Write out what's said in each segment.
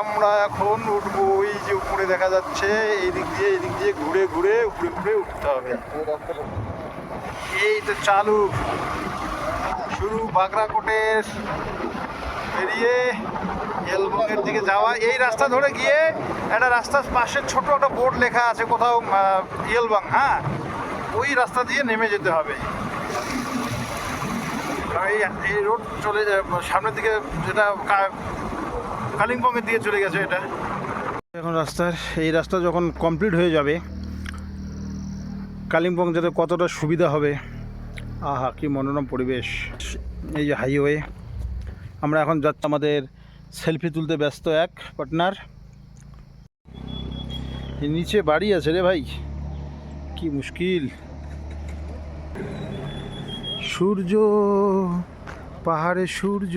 আমরা এখন উঠবো। ওই যে উপরে দেখা যাচ্ছে, এদিক দিয়ে ঘুরে ঘুরে উপরে উপরে উঠতে হবে। এই তো চালু শুরু বাগরাকোটের বেরিয়ে এলবংয়ের দিকে যাওয়া। এই রাস্তা ধরে গিয়ে একটা রাস্তার পাশে ছোট একটা বোর্ড লেখা আছে কোথাও এলবং, হ্যাঁ, ওই রাস্তা দিয়ে নেমে যেতে হবে। এই রোড চলে যায় সামনের দিকে, যেটা কালিম্পংয়ের দিকে চলে গেছে এটা। এখন এই রাস্তা যখন কমপ্লিট হয়ে যাবে, কালিম্পং যেতে কতটা সুবিধা হবে। আহা, কি মনোরম পরিবেশ। এই যে হাইওয়ে, আমরা এখন যাচ্ছি আমাদের সেলফি তুলতে ব্যস্ত এক পার্টনার। নিচে বাড়ি আছে রে ভাই, কি মুশকিল। সূর্য, পাহাড়ে সূর্য।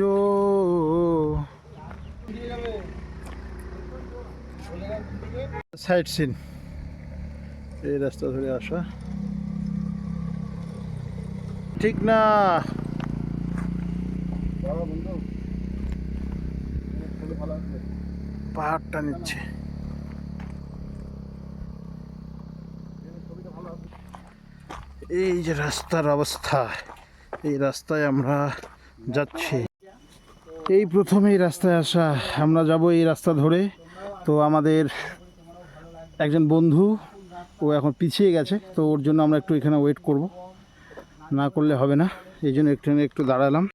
সাইড সিন, এই রাস্তা ধরে আসা ঠিক না। পাহাড়টা নিচ্ছে। এই যে রাস্তার অবস্থা, এই রাস্তায় আমরা যাচ্ছি। এই প্রথম এই রাস্তায় আসা, আমরা যাব এই রাস্তা ধরে। তো আমাদের একজন বন্ধু, ও এখন পিছিয়ে গেছে, তো ওর জন্য আমরা একটু এখানে ওয়েট করব, না করলে হবে না, এই জন্য একটু দাঁড়ালাম।